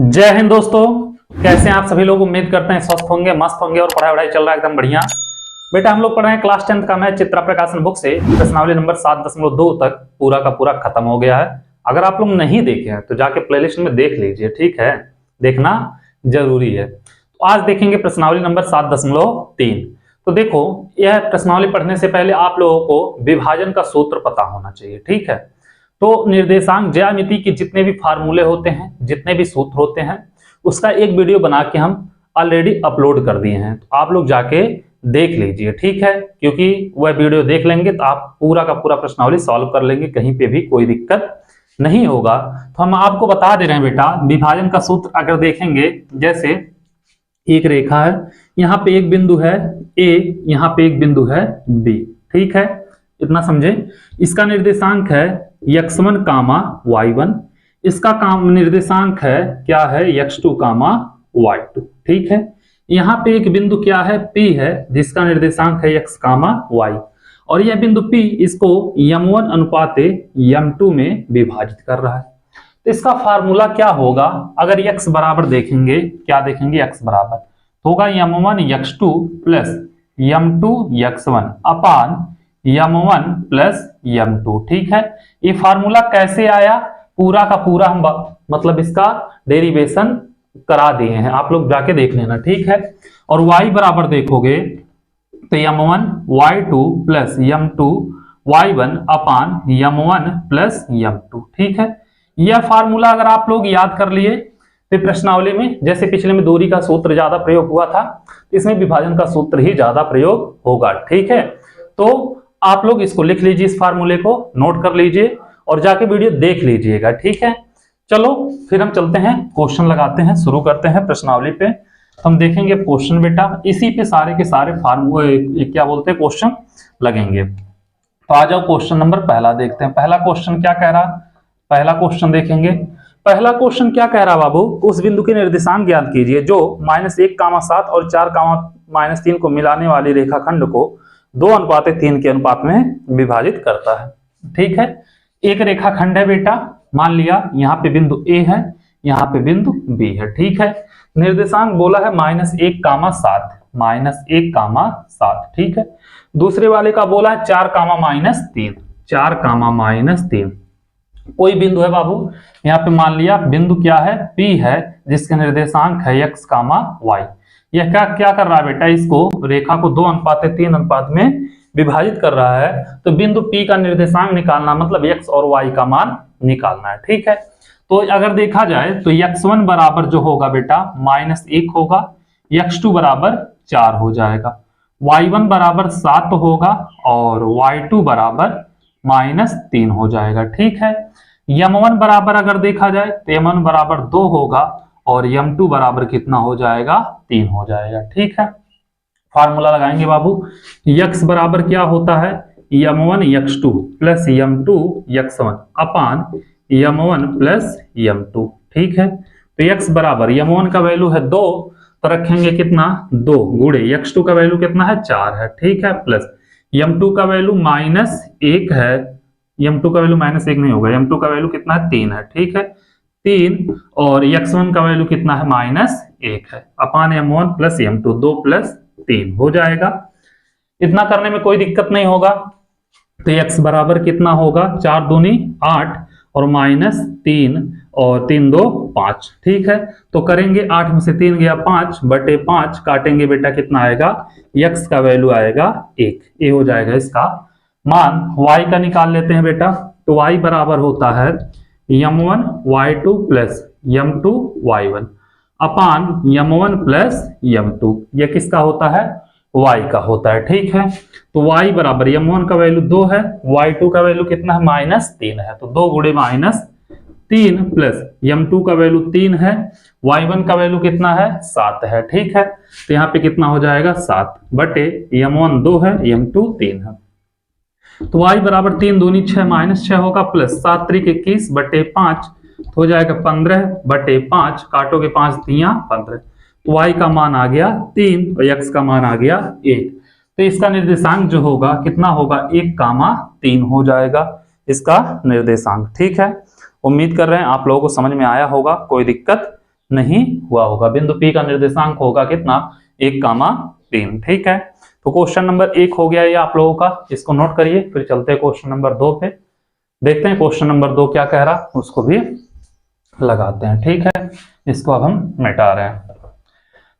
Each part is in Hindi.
जय हिंद दोस्तों, कैसे हैं आप सभी लोग। उम्मीद करते हैं स्वस्थ होंगे, मस्त होंगे और पढ़ाई वढ़ाई चल रहा है एकदम बढ़िया। बेटा हम लोग पढ़ रहे हैं क्लास 10th का मैथ चित्रा प्रकाशन बुक से प्रश्नावली नंबर 7.2 तक पूरा का पूरा खत्म हो गया है। अगर आप लोग नहीं देखे हैं तो जाके प्लेलिस्ट में देख लीजिए, ठीक है, देखना जरूरी है। तो आज देखेंगे प्रश्नावली नंबर 7.3। तो देखो, यह प्रश्नावली पढ़ने से पहले आप लोगों को विभाजन का सूत्र पता होना चाहिए, ठीक है। तो निर्देशांक ज्यामिति के जितने भी फार्मूले होते हैं, जितने भी सूत्र होते हैं, उसका एक वीडियो बना के हम ऑलरेडी अपलोड कर दिए हैं। तो आप लोग जाके देख लीजिए, ठीक है, क्योंकि वह वीडियो देख लेंगे तो आप पूरा का पूरा प्रश्नावली सॉल्व कर लेंगे, कहीं पे भी कोई दिक्कत नहीं होगा। तो हम आपको बता दे रहे हैं बेटा, विभाजन का सूत्र अगर देखेंगे, जैसे एक रेखा है, यहाँ पे एक बिंदु है ए, यहाँ पे एक बिंदु है बी, ठीक है, इतना समझे। इसका निर्देशांक है x1, y1, इसका काम निर्देशांक है क्या है, x2, y2, ठीक है। यहाँ पे एक बिंदु क्या है, P है, जिसका निर्देशांक है x, y, और यह बिंदु P इसको m1 अनुपात m2 में विभाजित कर रहा है। तो इसका फार्मूला क्या होगा, अगर x बराबर देखेंगे, क्या देखेंगे, x बराबर होगा m1 x2 plus m2 x1 अपान m1 प्लस m2, ठीक है। ये फार्मूला कैसे आया, पूरा का पूरा हम मतलब इसका डेरिवेशन करा दिए हैं, आप लोग जाके देख लेना, ठीक है। और y बराबर देखोगे तो m1 y2 plus m2 y1 अपान m1 प्लस m2, ठीक है। यह फार्मूला अगर आप लोग याद कर लिए तो प्रश्नावली में, जैसे पिछले में दूरी का सूत्र ज्यादा प्रयोग हुआ था, इसमें विभाजन का सूत्र ही ज्यादा प्रयोग होगा, ठीक है। तो आप लोग इसको लिख लीजिए, इस फार्मूले को नोट कर लीजिए और जाके वीडियो देख लीजिएगा, ठीक है। चलो फिर हम चलते हैं, क्वेश्चन लगाते हैं, शुरू करते हैं प्रश्नावली पे। हम देखेंगे क्वेश्चन बेटा, इसी पे सारे के सारे फार्मूले क्या बोलते हैं क्वेश्चन लगेंगे। तो आ जाओ क्वेश्चन नंबर पहला देखते हैं। पहला क्वेश्चन क्या कह रहा, पहला क्वेश्चन देखेंगे। पहला क्वेश्चन क्या कह रहा बाबू, उस बिंदु के निर्देशांक ज्ञात कीजिए जो -1, 7 और 4, -3 को मिलाने वाली रेखाखंड को 2:3 के अनुपात में विभाजित करता है, ठीक है। एक रेखाखंड है बेटा, मान लिया यहाँ पे बिंदु A है, यहाँ पे बिंदु B है, ठीक है। निर्देशांक बोला है -1, 7, ठीक है। दूसरे वाले का बोला है 4, -3, कोई बिंदु है बाबू, यहाँ पे मान लिया बिंदु क्या है, P है, जिसका निर्देशांक है x, y। यह क्या कर रहा है बेटा, इसको रेखा को 2:3 अनुपात में विभाजित कर रहा है। तो बिंदु P का निर्देशांक निकालना मतलब x और y का मान निकालना है, ठीक है। तो अगर देखा जाए तो x1 बराबर जो होगा बेटा -1 होगा, x2 बराबर 4 हो जाएगा, y1 बराबर 7 होगा और y2 बराबर -3 हो जाएगा, ठीक है। m1 बराबर अगर देखा जाए तो m1 बराबर 2 होगा और m2 बराबर कितना हो जाएगा, 3 हो जाएगा, ठीक है। फार्मूला लगाएंगे बाबू, x बराबर क्या होता है, m1 x2 plus m2 x1 अपान m1 प्लस m2, ठीक है। तो x बराबर m1 का वैल्यू है 2, तो रखेंगे कितना, 2 गुणे x2 का वैल्यू कितना है, 4 है, ठीक है, प्लस m2 का वैल्यू -1 है, m2 का वैल्यू -1 नहीं होगा, m2 का वैल्यू कितना है, 3 है, ठीक है, 3, और x1 का वैल्यू कितना है, -1 है, अपान m1 प्लस m2, 2 प्लस 3 हो जाएगा। इतना करने में कोई दिक्कत नहीं होगा। तो x बराबर कितना होगा, 4 दूनी 8 और -3 और 3 2 5, ठीक है। तो करेंगे 8 में से 3 गया 5/5, काटेंगे बेटा कितना आएगा, x का वैल्यू आएगा 1, ये हो जाएगा इसका मान। y का निकाल लेते हैं बेटा, तो y बराबर होता है m1 y2 plus m2 y1 अपान m1 प्लस m2, ये किसका होता है, y का होता है, ठीक है। तो y बराबर m1 का वैल्यू 2 है, y2 का वैल्यू कितना है, -3 है, तो 2 गुणे -3 प्लस m2 का वैल्यू 3 है, y1 का वैल्यू कितना है, 7 है, ठीक है। तो यहाँ पे कितना हो जाएगा, 7 बटे m1 2 है, m2 3 है। तो y बराबर 3 दूनी 6 -6 होगा, प्लस 7 त्रिक 21/5 हो जाएगा 15/5, काटोगे 5 दिया 15, तो y का मान आ गया 3 और x का मान आ गया 1। तो इसका निर्देशांक जो होगा कितना होगा, 1, 3 हो जाएगा इसका निर्देशांक, ठीक है। उम्मीद कर रहे हैं आप लोगों को समझ में आया होगा, कोई दिक्कत नहीं हुआ होगा। बिंदु P का निर्देशांक होगा कितना, 1,3। ठीक है, तो क्वेश्चन नंबर 1 हो गया ये आप लोगों का, इसको नोट करिए। फिर चलते हैं क्वेश्चन नंबर 2 पे, देखते हैं क्वेश्चन नंबर 2 क्या कह रहा, उसको भी लगाते हैं। ठीक है, इसको अब हम मिटा रहे हैं।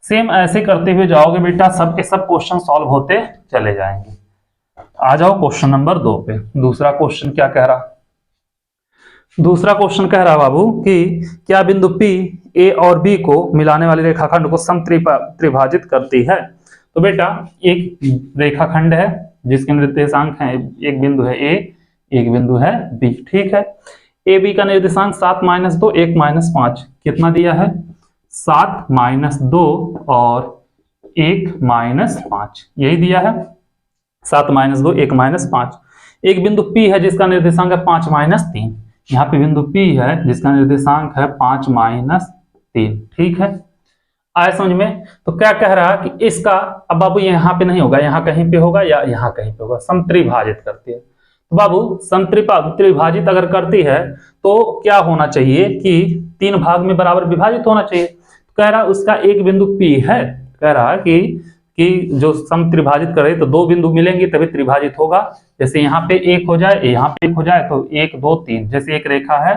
सेम ऐसे करते हुए जाओगे बेटा, सब के सब क्वेश्चन सॉल्व होते चले जाएंगे। आ जाओ क्वेश्चन नंबर 2 पे। दूसरा क्वेश्चन क्या कह रहा, दूसरा क्वेश्चन कह रहा बाबू कि क्या बिंदु P A और B को मिलाने वाली रेखाखंड को समत्रिभाजित करती है। तो बेटा एक रेखाखंड है जिसके निर्देशांक है, एक बिंदु है A, एक बिंदु है B। ठीक है, ए बी का निर्देशांक 7 - 2 1 - 5 कितना दिया है, 7 - 2 और 1 - 5 यही दिया है, 7 - 2 1 - 5। एक बिंदु P है जिसका निर्देशांक है 5 - 3, यहाँ पे बिंदु P है जिसका निर्देशांक है 5 - 3। ठीक है, आए समझ में। तो क्या कह रहा है कि इसका, अब बाबू यहाँ पे नहीं होगा, यहाँ कहीं पे होगा या यहाँ कहीं पे होगा, समत्रिभाजित करती है। तो बाबू समत्रिभाजित अगर करती है तो क्या होना चाहिए कि 3 भाग में बराबर विभाजित होना चाहिए। तो कह रहा है उसका एक बिंदु P है, कह रहा है कि जो समत्रिभाजित करे तो 2 बिंदु मिलेंगे तभी त्रिभाजित होगा। जैसे यहाँ पे 1 हो जाए, यहाँ पे 1 हो जाए तो 1 2 3, जैसे एक रेखा है,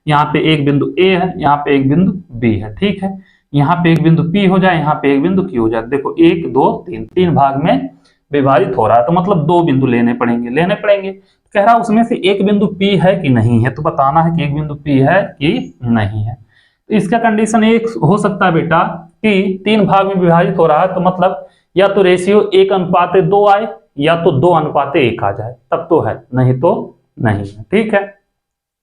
यहाँ पे एक बिंदु A है, यहाँ पे एक बिंदु B है। ठीक है, यहाँ पे एक बिंदु P हो जाए, यहाँ पे एक बिंदु Q हो जाए। देखो 1 2 3, 3 भाग में विभाजित हो रहा है, तो मतलब 2 बिंदु लेने पड़ेंगे। कह रहा उसमें से एक बिंदु P है कि नहीं है, तो बताना है कि एक बिंदु P है कि नहीं है। तो इसका कंडीशन एक हो सकता है बेटा कि 3 भाग में विभाजित हो रहा है, तो मतलब या तो रेशियो 1:2 आए या तो 2:1 आ जाए, तब तो है, नहीं तो नहीं है। ठीक है,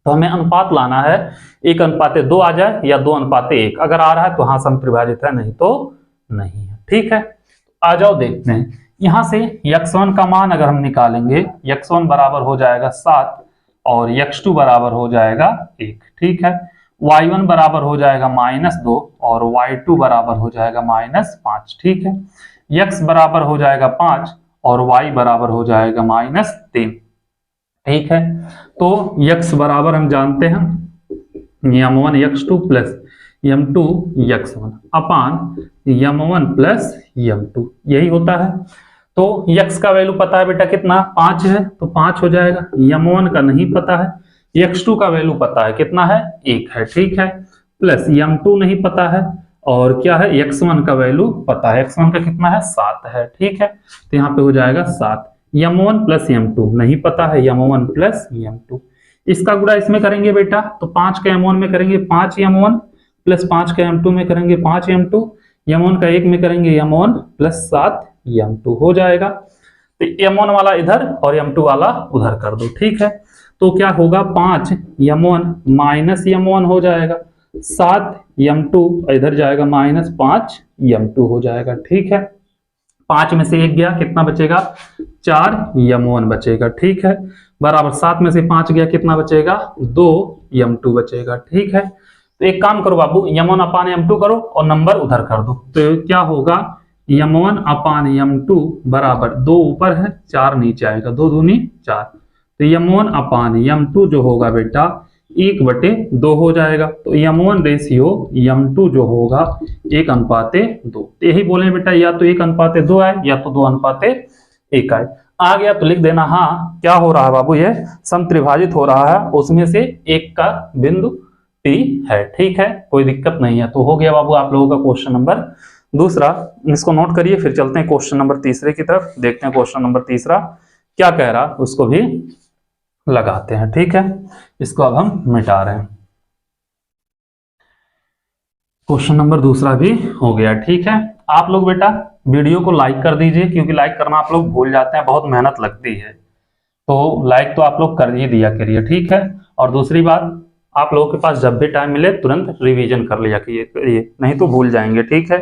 तो हमें अनुपात लाना है, 1:2 आ जाए या 2:1। अगर आ रहा है तो हाँ समत्रिभाजित है, नहीं तो नहीं है। ठीक है, आ जाओ देखते हैं। यहां से x1 का मान अगर हम निकालेंगे, x1 बराबर हो जाएगा 7 और x2 बराबर हो जाएगा 1। ठीक है, y1 बराबर हो जाएगा -2 और y2 बराबर हो जाएगा -5। ठीक है, x बराबर हो जाएगा 5 और y बराबर हो जाएगा -3। ठीक है, तो x बराबर हम जानते हैं m1 x2 plus m2 x1 अपान m1 प्लस m2, यही होता है। तो x का वैल्यू पता है बेटा कितना, 5 है, तो 5 हो जाएगा। m1 का नहीं पता है, x2 का वैल्यू पता है कितना है, 1 है। ठीक है, प्लस m2 नहीं पता है, और क्या है, x1 का वैल्यू पता है, x1 का कितना है, 7 है। ठीक है, तो यहाँ पे हो जाएगा 7। m1 प्लस m2 नहीं पता है, m1 प्लस m2, इसका गुणा इसमें करेंगे बेटा, तो 5 का m1 में करेंगे 5 m1 प्लस 5 का m2 में करेंगे 5 m2, m1 का 1 में करेंगे m1 प्लस 7 m2 हो जाएगा। तो m1 वाला इधर और m2 वाला उधर कर दो। ठीक है, तो क्या होगा, 5 m1 माइनस m1 हो जाएगा, 7 m2 इधर जाएगा -5 m2 हो जाएगा। ठीक है, 5 में से 1 गया, कितना बचेगा, 4 m1 बचेगा। ठीक है, बराबर 7 में से 5 गया, कितना बचेगा, 2 m2 बचेगा। ठीक है, तो एक काम करो बाबू, m1 अपान m2 करो और नंबर उधर कर दो, तो क्या होगा, m1 अपान m2 बराबर 2 ऊपर है 4 नीचे आएगा, 2 दूनी 4, तो m1 अपान m2 जो होगा बेटा 1/2 हो जाएगा। तो m1 रेशियो m2 जो होगा 1:2। यही बोले बेटा, या तो 1:2 आए या तो 2:1 आए। आ गया तो लिख देना, हाँ क्या हो रहा है बाबू, ये समत्रिभाजित हो रहा है, उसमें से एक का बिंदु P है। ठीक है, कोई दिक्कत नहीं है। तो हो गया बाबू आप लोगों का क्वेश्चन नंबर दूसरा, इसको नोट करिए। फिर चलते हैं क्वेश्चन नंबर तीसरे की तरफ, देखते हैं क्वेश्चन नंबर तीसरा क्या कह रहा, उसको भी लगाते हैं। ठीक है, इसको अब हम मिटा रहे हैं। क्वेश्चन नंबर दूसरा भी हो गया। ठीक है, आप लोग बेटा वीडियो को लाइक कर दीजिए, क्योंकि लाइक करना आप लोग भूल जाते हैं, बहुत मेहनत लगती है, तो लाइक तो आप लोग कर ही दिया करिए। ठीक है, और दूसरी बात, आप लोगों के पास जब भी टाइम मिले तुरंत रिवीजन कर लिया करिए, नहीं तो भूल जाएंगे। ठीक है,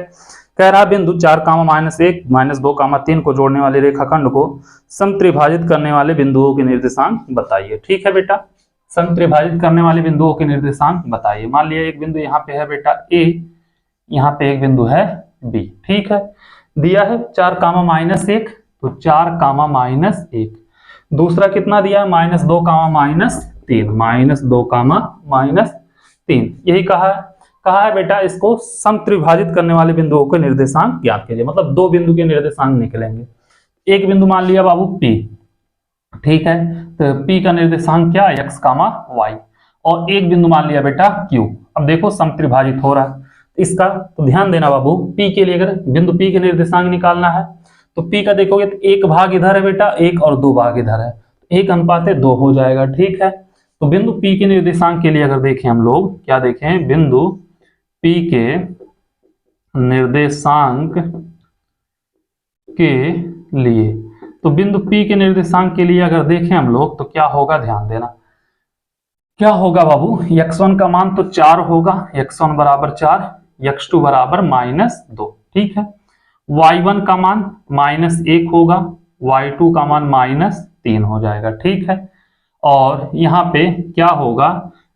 कह रहा बिंदु 4, -1 -2, 3 को जोड़ने वाले रेखाखंड को समत्रिभाजित करने वाले बिंदुओं के निर्देशांक बताइए। ठीक है बेटा, समत्रिभाजित करने वाले बिंदुओं के निर्देशांक बताइए। मान लिया एक बिंदु यहाँ पे है बेटा A, यहाँ पे एक बिंदु है B। ठीक है, दिया है 4, -1, तो 4, -1। दूसरा कितना दिया है, -2, -3, -2, -3, यही कहा है। कहा है बेटा इसको समत्रिभाजित करने वाले बिंदुओं के निर्देशांक ज्ञात कीजिए, मतलब दो बिंदु के निर्देशांक निकलेंगे। एक बिंदु मान लिया बाबू P, ठीक है, तो P का निर्देशांक क्या, x, y, और एक बिंदु मान लिया बेटा Q। अब देखो समत्रिभाजित हो रहा है इसका, तो ध्यान देना बाबू, P के लिए अगर बिंदु P के निर्देशांक निकालना है तो P का देखोगे तो एक भाग इधर है बेटा, एक और दो भाग इधर है, एक अनुपात 2 हो जाएगा, ठीक है। तो बिंदु P के निर्देशांक के लिए अगर देखें हम लोग, क्या देखें, बिंदु P के निर्देशांक के लिए, तो बिंदु P के निर्देशांक के लिए अगर देखें हम लोग तो क्या होगा, ध्यान देना, क्या होगा बाबू, x1 का मान तो 4 होगा, x1 बराबर 4, x2 बराबर -2, ठीक है। y1 का मान -1 होगा, y2 का मान -3 हो जाएगा, ठीक है। और यहाँ पे क्या होगा,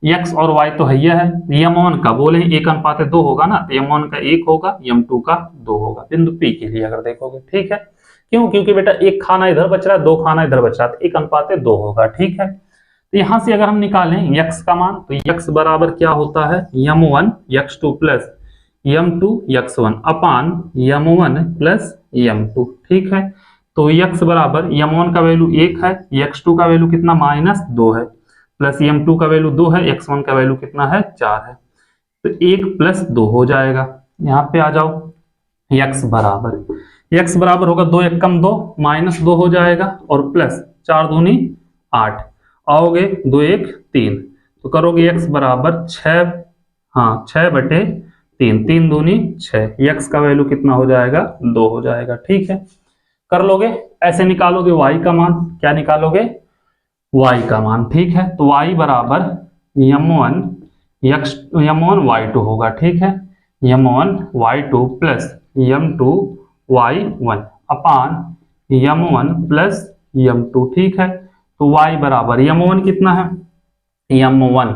x और y तो है, m1 का बोले 1:2 होगा ना, तो m1 का 1 होगा, m2 का 2 होगा बिंदु P के लिए अगर देखोगे, ठीक है। क्यों, क्योंकि बेटा एक खाना इधर बच रहा है, दो खाना इधर बच रहा है, तो 1:2 होगा, ठीक है। तो यहां से अगर हम निकालें x का मान, तो x बराबर क्या होता है, m1 x2 plus m2 x1 अपान m1 प्लस m2, ठीक है। तो x बराबर m1 का वैल्यू 1 है, x2 का वैल्यू कितना -2 है, प्लस m2 का वैल्यू 2 है, x1 का वैल्यू कितना है 4 है, तो 1 + 2 हो जाएगा। यहाँ पे आ जाओ, x बराबर होगा 2 × 2 -2 हो जाएगा, और प्लस 4 दूनी 8, आओगे 2 × 1 3, तो करोगे x बराबर 6, हाँ 6/3, 3 दूनी 6, x का वैल्यू कितना हो जाएगा 2 हो जाएगा, ठीक है। कर लोगे, ऐसे निकालोगे y का मान, क्या निकालोगे, y का मान, ठीक है। तो y बराबर m1 y2 होगा, ठीक है, m1 y2 plus m2 y1 अपान m1 प्लस m2, ठीक है। तो y बराबर m1 कितना है, m1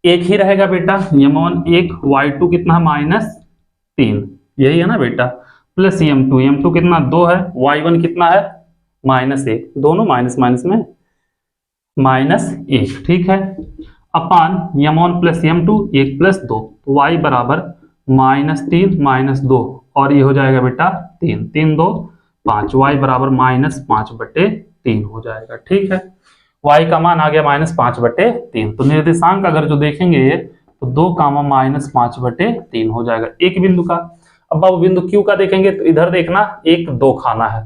एक ही रहेगा बेटा, m1 1, y2 कितना है -3, यही है ना बेटा, प्लस m2 कितना 2 है, y1 कितना है -1, दोनों माइनस माइनस में -1, ठीक है, अपान m1 प्लस m2 1 + 2, तो y बराबर -3 -2, और ये हो जाएगा बेटा 3, 3 2 5, y बराबर -5/3 हो जाएगा, ठीक है। y का मान आ गया -5/3। तो निर्देशांक अगर जो देखेंगे तो 2, -5/3 हो जाएगा एक बिंदु का। अब बाबू बिंदु Q का देखेंगे तो इधर देखना, एक दो खाना है,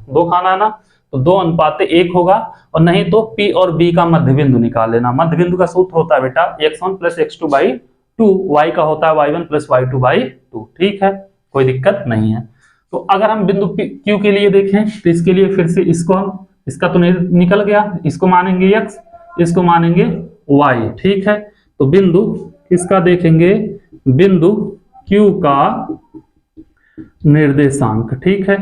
ना, तो 2:1 होगा, और नहीं तो P और B का मध्य बिंदु निकाल लेना। मध्य बिंदु का सूत्र होता है बेटा x1 + x2/2, y का होता है y1 + y2/2, ठीक है, कोई दिक्कत नहीं है। तो अगर हम बिंदु Q के लिए देखें तो इसके लिए फिर से इसको हम, इसका तो निकल गया, इसको मानेंगे x, इसको मानेंगे y, ठीक है। तो बिंदु किसका देखेंगे, बिंदु Q का निर्देशांक, ठीक है,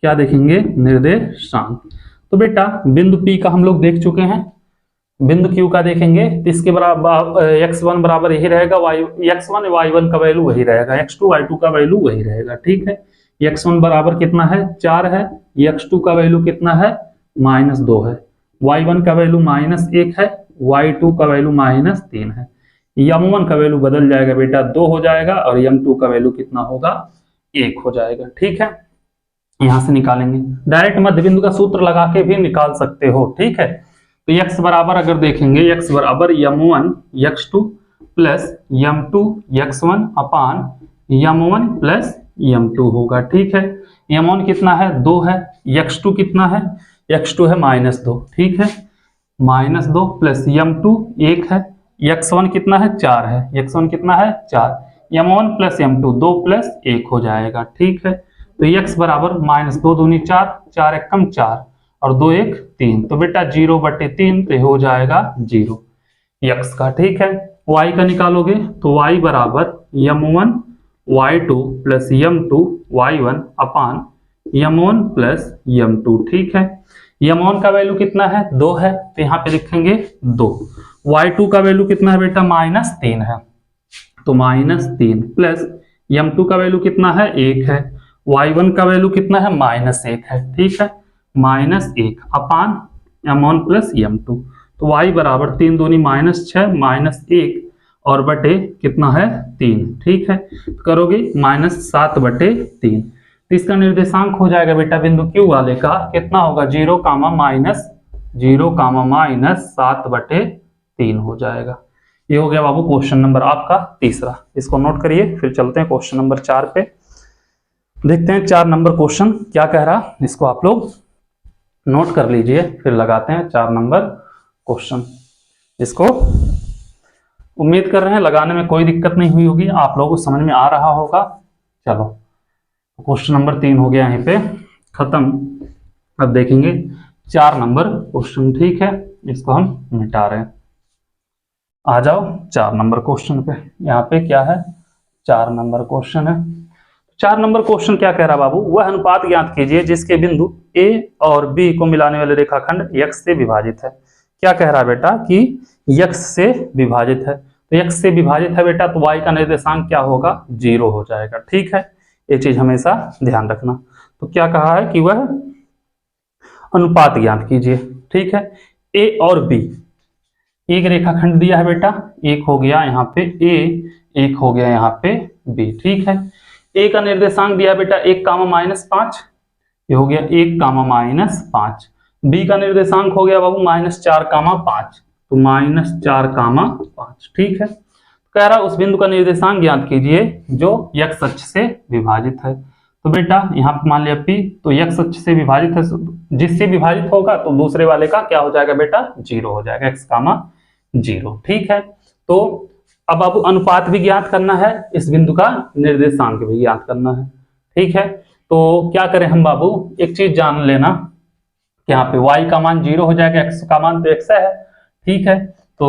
क्या देखेंगे, निर्देशांक। तो बेटा बिंदु P का हम लोग देख चुके हैं, बिंदु Q का देखेंगे तो इसके बराबर x1 बराबर यही रहेगा, x1 y1 का वैल्यू वही रहेगा, x2 y2 का वैल्यू वही रहेगा, ठीक है। x1 बराबर कितना है 4 है, x2 का वैल्यू कितना है -2 है, y1 का वैल्यू -1 है, y2 का वैल्यू -3 है, m1 का वैल्यू बदल जाएगा बेटा 2 हो जाएगा, और m2 का वैल्यू कितना होगा 1 हो जाएगा, ठीक है। यहां से निकालेंगे, डायरेक्ट मध्य बिंदु का सूत्र लगा के भी निकाल सकते हो, ठीक है। तो x बराबर अगर देखेंगे, x बराबर m1 x2 plus m2 x1 अपान m1 प्लस m2 होगा, ठीक है। m1 कितना है 2 है, x2 कितना है, x2 है -2, ठीक है, -2 प्लस m2 1 है, x1 कितना है 4 है, x1 कितना है 4, m1 प्लस m2 2 + 1 हो जाएगा, ठीक है। तो x बराबर -2 दूनी 4, 4 × 4, और 2 1 3, तो बेटा 0/3 तो हो जाएगा 0 x का, ठीक है। y का निकालोगे तो y बराबर m1 y2 plus m2 y1 अपान m1 प्लस m2, ठीक है। m1 का वैल्यू कितना है 2 है, तो यहाँ पे लिखेंगे 2, y2 का वैल्यू कितना है बेटा -3 है, तो -3 प्लस m2 का वैल्यू कितना है 1 है, y1 का वैल्यू कितना है -1 है, ठीक है, -1 अपान m1 प्लस m2, तो y बराबर 3 दूनी -6 -1, और बटे कितना है 3, ठीक है। तो करोगे -7/3, तो इसका निर्देशांक हो जाएगा बेटा बिंदु Q वाले का कितना होगा 0, -7/3 हो जाएगा। ये हो गया बाबू क्वेश्चन नंबर आपका तीसरा, इसको नोट करिए। फिर चलते हैं क्वेश्चन नंबर 4 पे, देखते हैं 4 नंबर क्वेश्चन क्या कह रहा, इसको आप लोग नोट कर लीजिए। फिर लगाते हैं 4 नंबर क्वेश्चन, इसको उम्मीद कर रहे हैं लगाने में कोई दिक्कत नहीं हुई होगी, आप लोगों को समझ में आ रहा होगा। चलो क्वेश्चन नंबर 3 हो गया यहीं पे खत्म। अब देखेंगे 4 नंबर क्वेश्चन, ठीक है, इसको हम मिटा रहे हैं। आ जाओ 4 नंबर क्वेश्चन पे, यहाँ पे क्या है 4 नंबर क्वेश्चन है। 4 नंबर क्वेश्चन क्या कह रहा बाबू, वह अनुपात ज्ञात कीजिए जिसके बिंदु A और B को मिलाने वाले रेखाखंड x से विभाजित है। क्या कह रहा है बेटा कि x से विभाजित है, तो x से विभाजित है बेटा, तो y का निर्देशांक क्या होगा 0 हो जाएगा, ठीक है। ये चीज हमेशा ध्यान रखना। तो क्या कहा है कि वह अनुपात ज्ञात कीजिए, ठीक है। A और B, एक रेखाखंड दिया है बेटा, एक हो गया यहाँ पे A, एक हो गया यहाँ पे B, ठीक है। A का निर्देशांक दिया बेटा 1, -5, ये हो गया 1, -5। B का निर्देशांक हो गया बाबू -4, तो -4, ठीक है। कह रहा उस बिंदु का निर्देशांक ज्ञात कीजिए जो x अक्ष से विभाजित है। तो बेटा यहाँ पे मान लिया P, तो x अक्ष से विभाजित है, जिससे विभाजित होगा तो दूसरे वाले का क्या हो जाएगा बेटा 0 हो जाएगा, x, 0, ठीक है। तो अब आपको अनुपात भी ज्ञात करना है, इस बिंदु का निर्देशांक भी ज्ञात करना है, ठीक है। तो क्या करें हम बाबू, एक चीज जान लेना कि यहाँ पे y का मान 0 हो जाएगा, x का मान तो x है, ठीक है। तो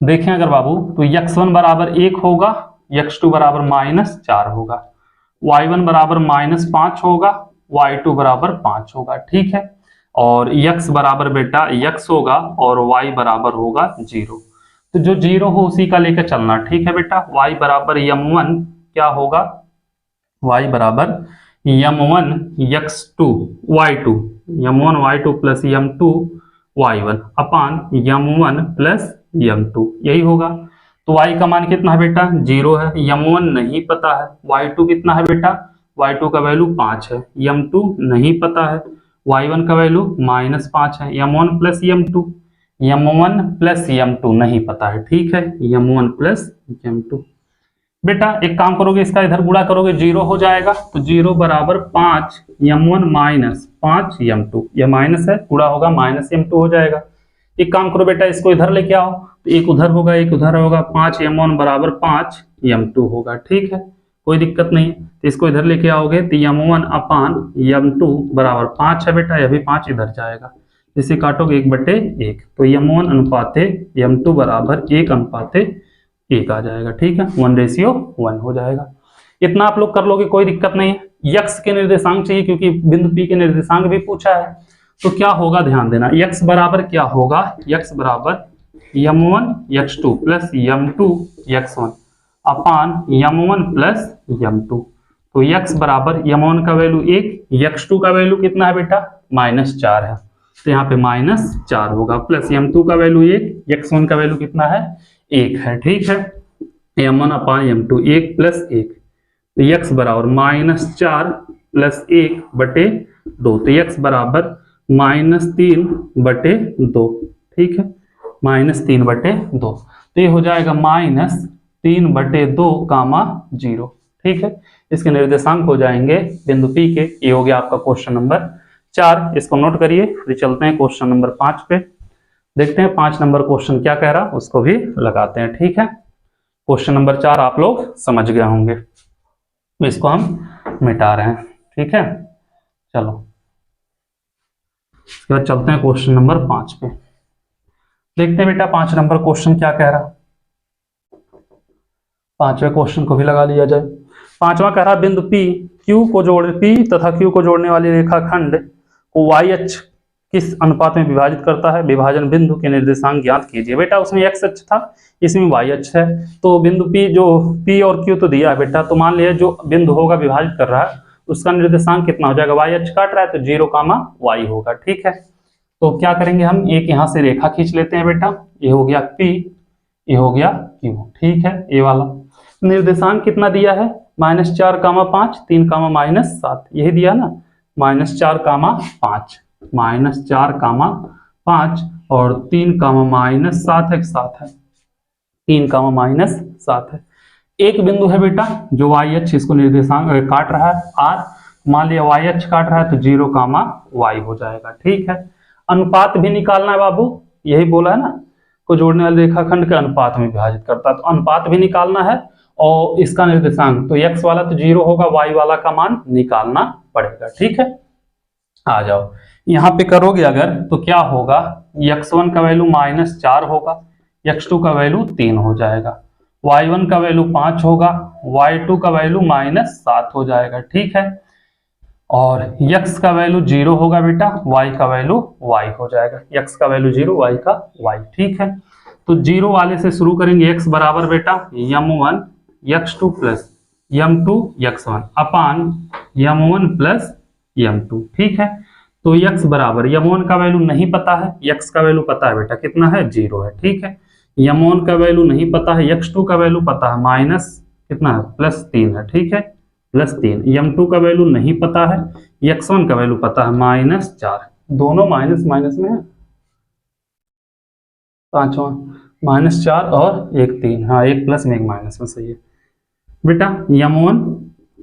देखें अगर बाबू, तो x1 बराबर 1 होगा, x2 बराबर -4 होगा, y1 बराबर -5 होगा, y2 बराबर 5 होगा, ठीक है। और x बराबर बेटा x होगा और y बराबर होगा 0। तो जो 0 हो उसी का लेकर चलना, ठीक है बेटा। y बराबर m1 क्या होगा, y बराबर m1 x2 y2, m1 y2 plus m2 y1 अपान m1 प्लस m2, यही होगा। तो y का मान कितना है बेटा 0 है, m1 नहीं पता है, y2 कितना है बेटा, y2 का वैल्यू 5 है, m2 नहीं पता है, y1 का वैल्यू -5 है, m1 प्लस m2 नहीं पता है, ठीक है, m1 प्लस m2। बेटा एक काम करोगे, इसका इधर गुणा करोगे 0 हो जाएगा, तो 0 बराबर 5 m1 माइनस 5 m2, यह माइनस है, गुणा होगा -m2 हो जाएगा। एक काम करो बेटा, इसको इधर लेके आओ, तो एक उधर होगा एक उधर होगा, 5 m1 बराबर 5 m2 होगा, ठीक है, कोई दिक्कत नहीं है। तो इसको इधर लेके आओगे तो m1 अपान m2 बराबर 5 है बेटा, यह भी 5 इधर जाएगा, इसे काटोगे 1/1, तो m1 अनुपाते m2 बराबर 1/1 आ जाएगा, ठीक है, 1:1 हो जाएगा। इतना आप लोग कर लोगे, कोई दिक्कत नहीं है। x के निर्देशांक चाहिए क्योंकि बिंदु P के निर्देशांक भी पूछा है, तो क्या होगा ध्यान देना, x बराबर क्या होगा, x बराबर m1 x2 plus m2 x1 अपान m1 प्लस m2। तो x बराबर m1 का वैल्यू 1, x2 का वैल्यू कितना है बेटा -4 है, तो यहाँ पे -4 होगा, प्लस m2 का वैल्यू 1, x1 का वैल्यू कितना है 1 है, ठीक है। m1 अपान m2 1 प्लस 1, तो x बराबर -4 प्लस 1/2, तो x बराबर -3/2, ठीक है, -3/2। तो ये हो जाएगा -3/2, 0, ठीक है। इसके निर्देशांक हो जाएंगे बिंदु P के। ये हो गया आपका क्वेश्चन नंबर 4, इसको नोट करिए। फिर चलते हैं क्वेश्चन नंबर 5 पे, देखते हैं 5 नंबर क्वेश्चन क्या कह रहा, उसको भी लगाते हैं, ठीक है। क्वेश्चन नंबर 4 आप लोग समझ गए होंगे, इसको हम मिटा रहे हैं, ठीक है। चलो इसके बाद चलते हैं क्वेश्चन नंबर 5 पे, देखते हैं बेटा 5 नंबर क्वेश्चन क्या कह रहा। 5वें क्वेश्चन को भी लगा लिया जाए। 5वां कह रहा बिंदु P तथा Q को जोड़ने वाली रेखाखंड को y अक्ष किस अनुपात में विभाजित करता है, विभाजन बिंदु के निर्देशांक ज्ञात कीजिए। बेटा उसमें x अक्ष था, इसमें y अक्ष है, तो बिंदु P जो P और Q तो दिया है बेटा, तो मान लिया जो बिंदु होगा विभाजित कर रहा है उसका निर्देशांक कितना हो जाएगा, y अक्ष काट रहा है तो 0, y होगा, ठीक है। तो क्या करेंगे हम, एक यहाँ से रेखा खींच लेते हैं बेटा, ये हो गया P, ये हो गया Q, ठीक है। ये वाला निर्देशांक कितना दिया है, -4, 3, -7, यही दिया ना, -4, 5, -4, 5 और 3, -7 है, 7 है, 3, -7 है। एक बिंदु है बेटा जो y अक्ष इसको निर्देशांक काट रहा है r, मान लिया y अक्ष काट रहा है तो 0, y हो जाएगा, ठीक है। अनुपात भी निकालना है बाबू, यही बोला है ना, को जोड़ने वाले रेखाखंड के अनुपात में विभाजित करता है, तो अनुपात भी निकालना है और इसका निर्देशांक तो x वाला तो 0 होगा, y वाला का मान निकालना पड़ेगा, ठीक है। आ जाओ यहाँ पे करोगे अगर तो क्या होगा, x1 का वैल्यू -4 होगा, x2 का वैल्यू 3 हो जाएगा, y1 का वैल्यू 5 होगा, y2 का वैल्यू -7 हो जाएगा, ठीक है। और x का वैल्यू 0 होगा बेटा, y का वैल्यू y हो जाएगा, x का वैल्यू 0, y का y, ठीक है। तो 0 वाले से शुरू करेंगे, x बराबर बेटा m1 x2 plus m2 x1 अपान m1 प्लस m2, ठीक है। तो x बराबर, m1 का वैल्यू नहीं पता है, x का वैल्यू पता है बेटा कितना है, 0 है, ठीक है। m1 का वैल्यू नहीं पता है, x2 का वैल्यू पता है माइनस कितना है, +3 है, ठीक है, +3। m2 का वैल्यू नहीं पता है, x1 का वैल्यू पता है -4, दोनों माइनस माइनस में है, पांचवा -4 और एक 3, हाँ एक प्लस में एक माइनस में, सही है बेटा। m1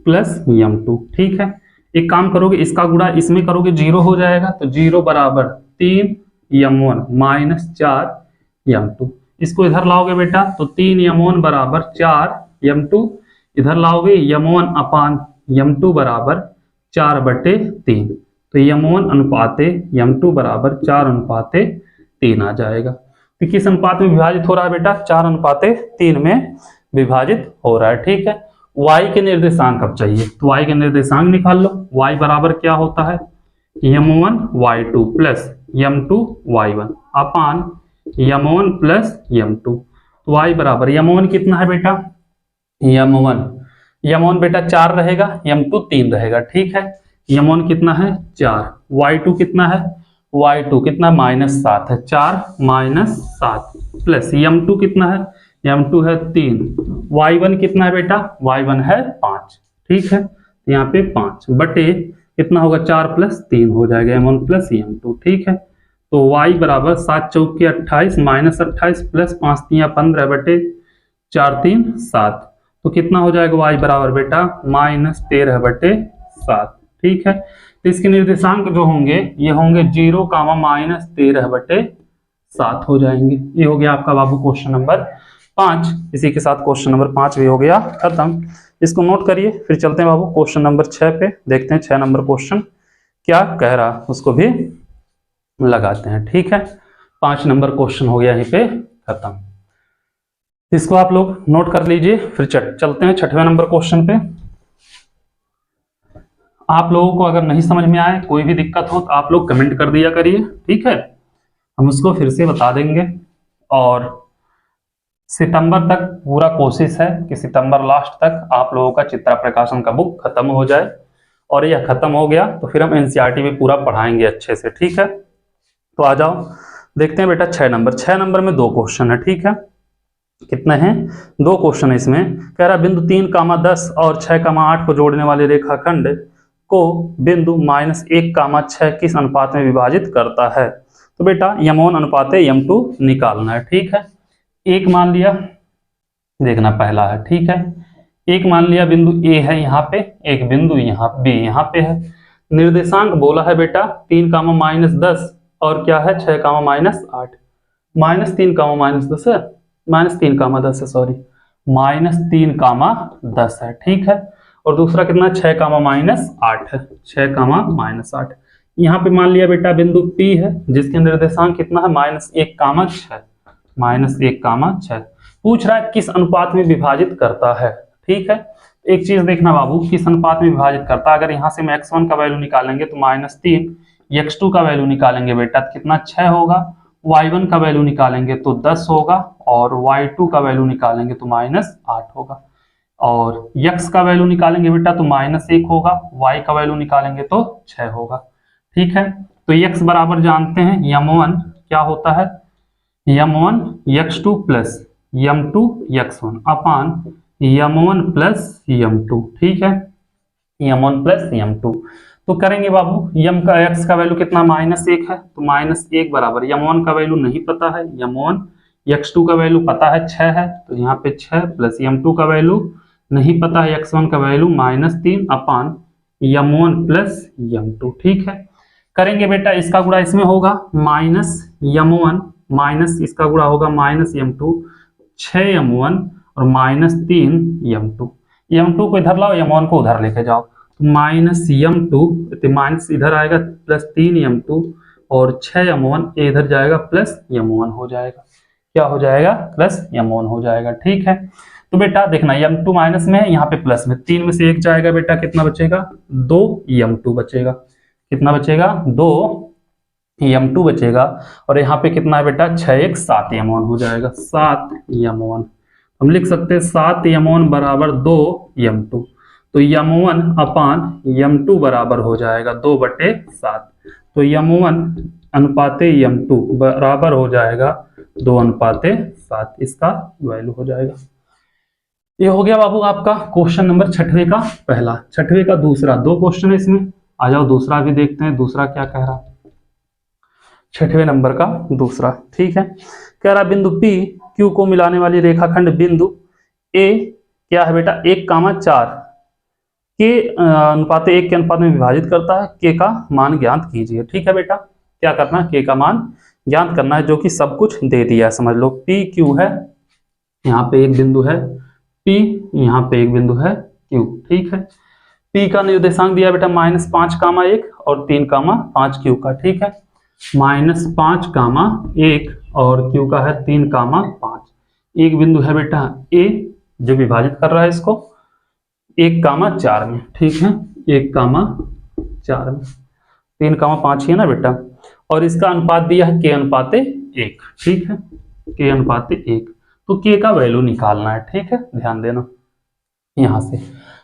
प्लस m2, ठीक है। एक काम करोगे, इसका गुणा इसमें करोगे 0 हो जाएगा, तो 0 बराबर 3 m1 -4 m2, इसको इधर लाओगे बेटा तो 3 m1 बराबर 4 m2, इधर लाओगे m1 अपान m2 बराबर 4/3, तो m1 अनुपाते m2 बराबर 4/3 आ जाएगा। तो किस अनुपात में विभाजित हो रहा है बेटा, 4/3 में विभाजित हो रहा है, ठीक है। y के निर्देशांक अब चाहिए, तो y के निर्देशांक निकाल लो, y बराबर क्या होता है, m1 y2 plus m2 y1 अपान m1 प्लस m2, तो y बराबर m1 कितना है बेटा, m1 बेटा 4 रहेगा, m2 3 रहेगा, ठीक है। m1 कितना है 4, y2 कितना है, y2 कितना -7 है, 4 -7 प्लस m2 कितना है, m2 है 3, y1 कितना है बेटा, y1 है 5, ठीक है। यहाँ पे 5 बटे कितना होगा, 4 + 3 हो जाएगा, m1 प्लस m2, ठीक है। तो y बराबर 7 चौके 28 -28 प्लस 5 3 15 बटे 4 3 7, तो कितना हो जाएगा y बराबर बेटा -13/7, ठीक है। तो इसके निर्देशांक जो होंगे ये होंगे 0, -13/7 हो जाएंगे। ये हो गया आपका बाबू क्वेश्चन नंबर 5। इसी के साथ क्वेश्चन नंबर 5 भी हो गया खत्म। इसको नोट करिए, फिर चलते हैं बाबू क्वेश्चन नंबर 6 पे, देखते हैं 6 नंबर क्वेश्चन क्या कह रहा, उसको भी लगाते हैं, ठीक है। 5 नंबर क्वेश्चन हो गया यहीं पे खत्म। इसको आप लोग नोट कर लीजिए, फिर चलते हैं 6वें नंबर क्वेश्चन पे। आप लोगों को अगर नहीं समझ में आए, कोई भी दिक्कत हो तो आप लोग कमेंट कर दिया करिए, ठीक है, हम उसको फिर से बता देंगे। और सितंबर तक पूरा कोशिश है कि सितंबर लास्ट तक आप लोगों का चित्रा प्रकाशन का बुक खत्म हो जाए, और यह खत्म हो गया तो फिर हम एनसीईआरटी भी पूरा पढ़ाएंगे अच्छे से, ठीक है। तो आ जाओ देखते हैं बेटा 6 नंबर में 2 क्वेश्चन है, ठीक है। कितने हैं, 2 क्वेश्चन है इसमें। कह रहा बिंदु 3, 10 और 6, 8 को जोड़ने वाले रेखाखंड को बिंदु -1, 6 किस अनुपात में विभाजित करता है। तो बेटा m1 अनुपाते m2 निकालना है, ठीक है। एक मान लिया, देखना पहला है, ठीक है। एक मान लिया बिंदु A है यहाँ पे, एक बिंदु यहाँ B यहाँ पे है। निर्देशांक बोला है बेटा 3, -10 और क्या है 6, -8, -3, -10 है, -3, -10 है, सॉरी, -3, -10 है, ठीक है। और दूसरा कितना 6, -8 है, 6, -8। यहाँ पे मान लिया बेटा बिंदु P है जिसके निर्देशांक कितना है -1, 6, -1, 6। पूछ रहा है किस अनुपात में विभाजित करता है, ठीक है। एक चीज देखना बाबू, किस अनुपात में विभाजित करता है। अगर यहाँ से हम x1 का वैल्यू निकालेंगे तो -3, x2 का वैल्यू निकालेंगे बेटा तो कितना 6 होगा, y1 का वैल्यू निकालेंगे तो 10 होगा, और y2 का वैल्यू निकालेंगे तो -8 होगा, और x का वैल्यू निकालेंगे बेटा तो -1 होगा, y का वैल्यू निकालेंगे तो 6 होगा, ठीक है। तो x बराबर जानते हैं m1 क्या होता है, m1 x2 plus m2 x1 अपान m1 प्लस m2, ठीक है, m1 प्लस m2। तो करेंगे बाबू, m का x का वैल्यू कितना -1 है, तो -1 बराबर m1 का वैल्यू नहीं पता है, m1 x2 का वैल्यू पता है 6 है, तो यहाँ पे 6 प्लस m2 का वैल्यू नहीं पता है, x1 का वैल्यू -3 अपान m1 प्लस m2, ठीक है। करेंगे बेटा, इसका गुणा इसमें होगा -m1 माइनस इसका गुणा होगा -m2, 6m1 और -3m2, m2 को इधर लाओ, m1 को उधर लेके जाओ, -m2 माइनस इधर आएगा प्लस 3m2 और 6m1 इधर जाएगा प्लस m1 हो जाएगा, क्या हो जाएगा, प्लस m1 हो जाएगा, ठीक है। तो बेटा देखना, m2 माइनस में है, यहाँ पे प्लस में, 3 में से 1 जाएगा बेटा, कितना बचेगा, 2m2 बचेगा, कितना बचेगा, 2m2 बचेगा, और यहाँ पे कितना है बेटा, 6 1 7m1 हो जाएगा, 7m1 हम लिख सकते हैं 7m1 बराबर 2m2, तो m1 अपान m2 बराबर हो जाएगा 2/7, तो m1 अनुपाते m2 बराबर हो जाएगा 2:7, इसका वैल्यू हो जाएगा। ये हो गया बाबू आपका क्वेश्चन नंबर 6वें का पहला। 6वें का दूसरा, 2 क्वेश्चन है इसमें, आ जाओ दूसरा भी देखते हैं, दूसरा क्या कह रहा, 6वें नंबर का दूसरा, ठीक है। कह रहा बिंदु P Q को मिलाने वाली रेखाखंड बिंदु A क्या है बेटा, 1,4 के अनुपात 1 के अनुपात में विभाजित करता है, K का मान ज्ञात कीजिए, ठीक है बेटा। क्या करना है, K का मान ज्ञात करना है, जो कि सब कुछ दे दिया है, समझ लो। P Q है, यहाँ पे एक बिंदु है P, यहाँ पे एक बिंदु है Q, ठीक है। P का निर्देशांक दिया बेटा -5,1 और 3,5 Q का, ठीक है, -5,1 और Q का है 3,5। एक बिंदु है बेटा A जो विभाजित कर रहा है इसको 1,4 में, ठीक है, 1,4 में, 3,5 ही है ना बेटा, और इसका अनुपात दिया है K अनुपाते 1, ठीक है, K अनुपाते 1, तो K का वैल्यू निकालना है, ठीक है, ध्यान देना। यहां से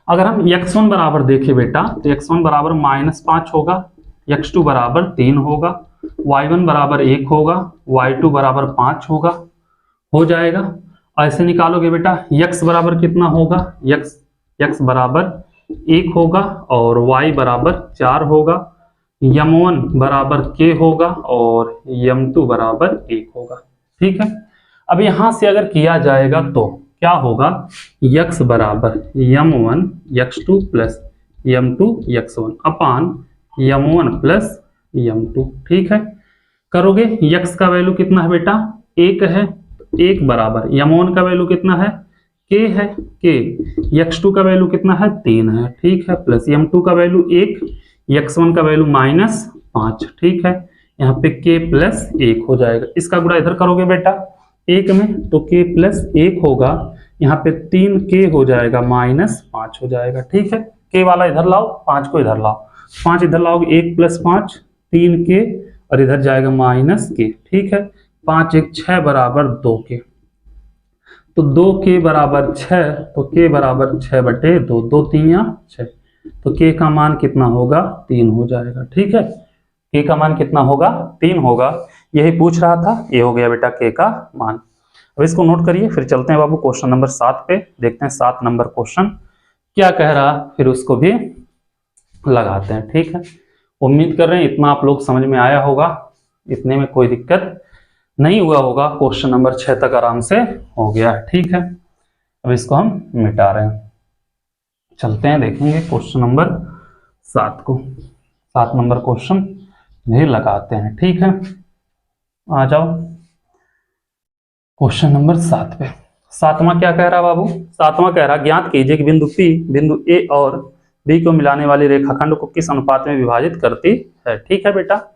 अगर हम x1 बराबर देखें बेटा, तो x1 बराबर -5 होगा, x2 बराबर 3 होगा, y1 बराबर 1 होगा, y2 बराबर 5 होगा, हो जाएगा। ऐसे निकालोगे बेटा, x बराबर कितना होगा, x बराबर 1 होगा और y बराबर 4 होगा, m1 बराबर k होगा और m2 बराबर 1 होगा, ठीक है। अब यहां से अगर किया जाएगा तो क्या होगा, x बराबर m1 x2 plus m2 x1 अपान m1 प्लस m2, ठीक है। करोगे, x का वैल्यू कितना है बेटा, 1 है, 1 बराबर m1 का वैल्यू कितना है, k है, k, x2 का वैल्यू कितना है, 3 है, ठीक है, प्लस m2 का वैल्यू 1, x1 का वैल्यू -5, ठीक है, यहाँ पे k प्लस 1 हो जाएगा। इसका गुणा इधर करोगे बेटा 1 में, तो k प्लस 1 होगा, यहाँ पे 3k हो जाएगा, -5 हो जाएगा, ठीक है। k वाला इधर लाओ, 5 को इधर लाओ, 5 इधर लाओगे, 1 प्लस 5 3k और इधर जाएगा -k, ठीक है। 5 1 6 बराबर 2k, तो 2k बराबर 6, तो k बराबर 6/2, 2 3 या 6, तो k का मान कितना होगा, 3 हो जाएगा, ठीक है। k का मान कितना होगा, 3 होगा, यही पूछ रहा था, ये हो गया बेटा k का मान। अब इसको नोट करिए, फिर चलते हैं बाबू क्वेश्चन नंबर 7 पे, देखते हैं 7 नंबर क्वेश्चन क्या कह रहा, फिर उसको भी लगाते हैं, ठीक है। उम्मीद कर रहे हैं इतना आप लोग समझ में आया होगा, इतने में कोई दिक्कत नहीं हुआ होगा, क्वेश्चन नंबर 6 तक आराम से हो गया, ठीक है। अब इसको हम मिटा रहे हैं, चलते हैं देखेंगे क्वेश्चन नंबर 7 को, 7 नंबर क्वेश्चन भी लगाते हैं, ठीक है। आ जाओ क्वेश्चन नंबर 7 पे। 7वां क्या कह रहा बाबू, 7वां कह रहा ज्ञात कीजिए कि बिंदु P बिंदु A और B को मिलाने वाली रेखाखंड को किस अनुपात में विभाजित करती है, ठीक है बेटा।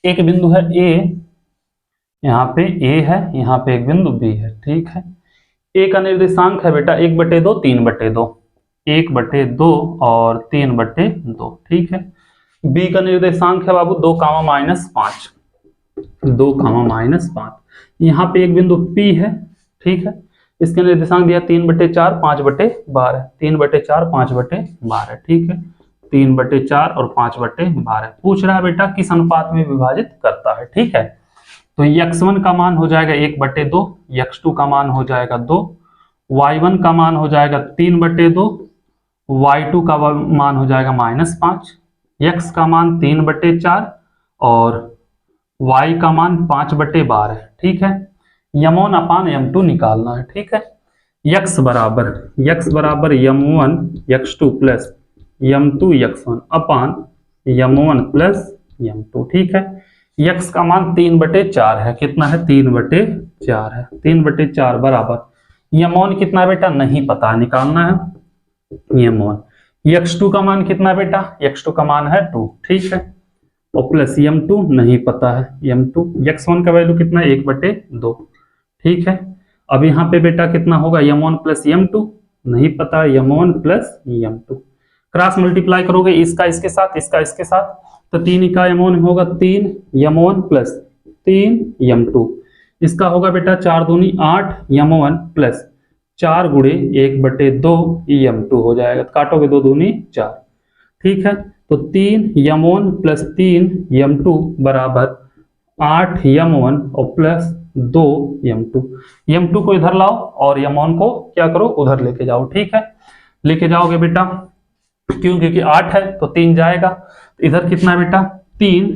एक बिंदु है A, यहाँ पे A है, यहाँ पे एक बिंदु B है, ठीक है। A का निर्देशांक है बेटा 1/2 3/2, 1/2 और 3/2, ठीक है। B का निर्देशांक है बाबू 2, -5, 2, -5। यहाँ पे एक बिंदु P है, ठीक है, इसके निर्देशांक दिया 3/4 5/12, 3/4 5/12, ठीक है। 3/4 और 5/12 पूछ रहा है बेटा किस अनुपात में विभाजित करता है। ठीक है, तो x1 का मान हो जाएगा 1/2, x2 का मान हो जाएगा 2, y1 का मान हो जाएगा 3/2, y2 का मान हो जाएगा -5, x का मान 3/4 और y का मान 5/12। ठीक है, m1 अपान m2 निकालना है। ठीक है, x बराबर m1 x2 plus m2 x1 अपान m1 प्लस m2। ठीक है, x का मान 3/4 है, कितना है 3/4 है, 3/4 बराबर m1 कितना बेटा नहीं पता, निकालना है m1। x2 का मान कितना बेटा, x2 का मान है 2। ठीक है, और प्लस m2 नहीं पता है, m2 x1 का वैल्यू कितना है 1/2। ठीक है, अब यहाँ पे बेटा कितना होगा m1 प्लस m2 नहीं पता, m1 plus m2 cross multiply करोगे इसका इसके साथ, इसका इसके साथ, तो 3 का m1 होगा 3 m1 प्लस 3 m2, इसका होगा बेटा 4 दूनी 8 m1 प्लस 4 गुणे 1/2 m2 हो जाएगा, काटोगे 2 दूनी 4। ठीक है, तो 3 m1 प्लस 3 m2 बराबर 8 m1 और प्लस 2 m2। m2 को इधर लाओ और m1 को क्या करो उधर लेके जाओ। ठीक है, लेके जाओगे बेटा, क्योंकि 8 है तो 3 जाएगा, तो इधर कितना है बेटा 3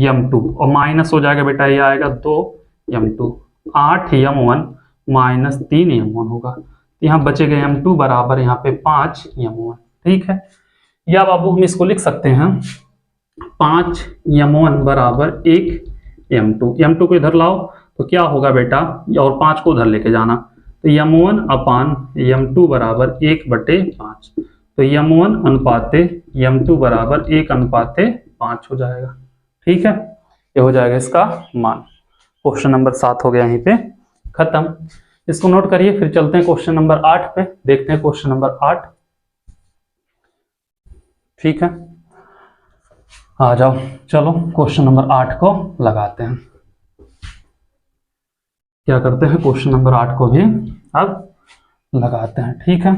m2 और माइनस हो जाएगा बेटा, ये आएगा 2 m2, 8 m1 माइनस 3 m1 होगा, यहाँ बचेगा m2 बराबर यहाँ पे 5 m1। ठीक है, या बाबू हम इसको लिख सकते हैं 5 m1 बराबर 1 m2, m2 को इधर लाओ तो क्या होगा बेटा, और 5 को उधर लेके जाना, तो m1 अपान m2 बराबर 1/5, तो m1 अनुपाते m2 बराबर 1/5 हो जाएगा। ठीक है, ये हो जाएगा इसका मान। क्वेश्चन नंबर 7 हो गया यहीं पे खत्म, इसको नोट करिए। फिर चलते हैं क्वेश्चन नंबर 8 पे, देखते हैं क्वेश्चन नंबर 8। ठीक है, आ जाओ, चलो क्वेश्चन नंबर 8 को लगाते हैं। क्या करते हैं, क्वेश्चन नंबर 8 को भी अब लगाते हैं। ठीक है,